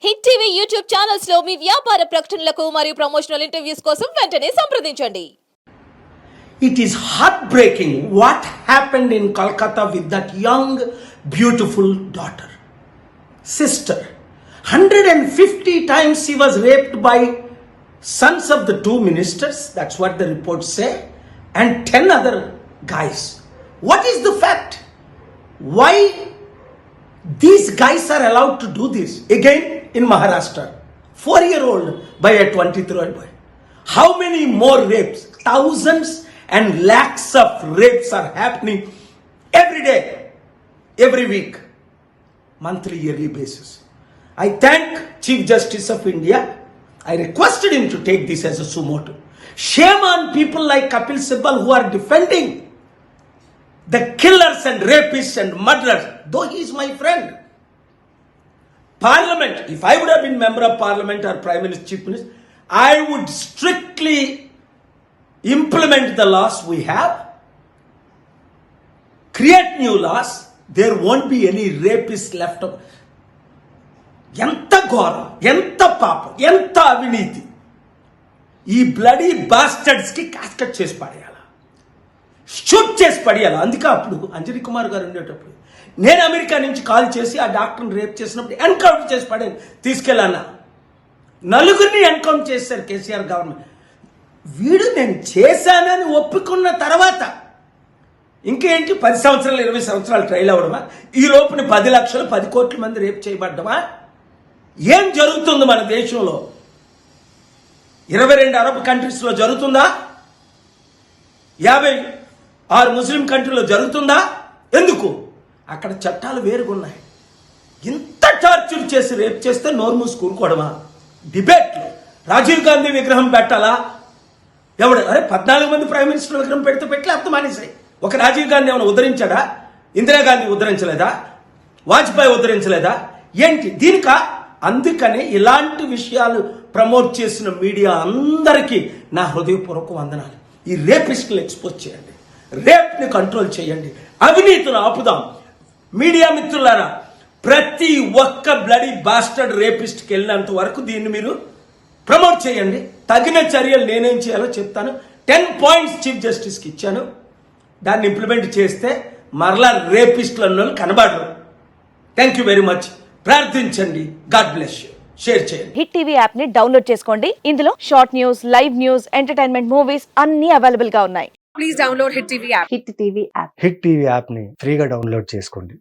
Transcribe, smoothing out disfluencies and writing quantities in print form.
Hit TV YouTube channels లో మీ వ్యాపార ప్రకటనలకు మరియు ప్రమోషనల్ ఇంటర్వ్యూస్ కోసం వెంటనే సంప్రదించండి. It is heartbreaking what happened in Kolkata with that young, beautiful daughter, sister. 150 times she was raped by sons of the two ministers, that's what the reports say, and 10 other guys. What is the fact? Why these guys are allowed to do this? Again in Maharashtra, 4-year-old by a 23-year-old boy. How many more rapes? Thousands and lakhs of rapes are happening every day, every week, monthly, yearly basis. I thank Chief Justice of India. I requested him to take this as a sumo motu. Shame on people like Kapil Sibal who are defending the killers and rapists and murderers, though he is my friend. Parliament, if I would have been member of parliament or prime minister, chief minister, I would strictly implement the laws we have, create new laws, there won't be any rapists left over. ఎంత ఘోరం, ఎంత పాపం, ఎంత అవినీతి. ఈ bloody బాస్టర్డ్స్కి కాస్కట్ చేసి పడేయాల, shoot చేసి పడేయాల. అందుకే అప్పుడు అంజనీ కుమార్ గారు ఉండేటప్పుడు నేను అమెరికా నుంచి కాల్ చేసి ఆ డాక్టర్ని రేప్ చేసినప్పుడు ఎన్కౌంటర్ చేసి పడేది తీసుకెళ్ళాను. నలుగురిని ఎన్కౌంటర్ చేశారు కేసీఆర్ గవర్నమెంట్. వీడు నేను చేశానని ఒప్పుకున్న తర్వాత ఇంకేంటి 10 సంవత్సరాలు 20 సంవత్సరాలు ట్రైల్ అవ్వడమా? ఈ లోపుని 10 లక్షలు 10 కోట్ల మంది రేప్ చేయబడ్డమా? ఏం జరుగుతుంది మన దేశంలో? 22 అరబ్ కంట్రీస్లో జరుగుతుందా? 56 ముస్లిం కంట్రీలో జరుగుతుందా? ఎందుకు? అక్కడ చట్టాలు వేరుగున్నాయి. ఇంత టార్చర్ చేసి రేప్ చేస్తే నోరు మూసి కూరుకోవడమా? డిబేట్లు రాజీవ్ గాంధీ విగ్రహం పెట్టాలా? ఎవడు? అరే 14 మంది ప్రైమ్ మినిస్టర్ విగ్రహం పెడితే పెట్టి లేకపోతే మానేసాయి. ఒక రాజీవ్ గాంధీ ఏమైనా ఉద్ధరించాడా? ఇందిరాగాంధీ ఉద్ధరించలేదా? వాజ్పేయి ఉద్ధరించలేదా? ఏంటి దీనిక? అందుకనే ఇలాంటి విషయాలు ప్రమోట్ చేసిన మీడియా అందరికీ నా హృదయపూర్వక వందనాలు. ఈ రేపిస్టులు ఎక్స్పోజ్ చేయండి, రేప్ని కంట్రోల్ చేయండి, అవినీతిని ఆపుదాం. మీడియా మిత్రులారా, ప్రతి ఒక్క బ్లడీ బాస్టర్డ్ రేపిస్ట్కి వెళ్ళినంత వరకు దీన్ని మీరు ప్రమోట్ చేయండి. తగిన చర్యలు నేనేం చేయాలో చెప్తాను. 10 పాయింట్స్ చీఫ్ జస్టిస్కి ఇచ్చాను. దాన్ని ఇంప్లిమెంట్ చేస్తే మరలా రేపిస్టులు అన్న వాళ్ళు కనబడరు. Thank you very much. ప్రార్థించండి. God bless you. షేర్ చేయండి. హిట్ టీవీ యాప్ ని డౌన్లోడ్ చేసుకోండి. ఇందులో short news, live news, entertainment movies అన్ని అవైలబుల్ గా ఉన్నాయి. Please download Hit TV app. Hit TV app. Hit TV యాప్ని ఫ్రీగా డౌన్లోడ్ చేసుకోండి.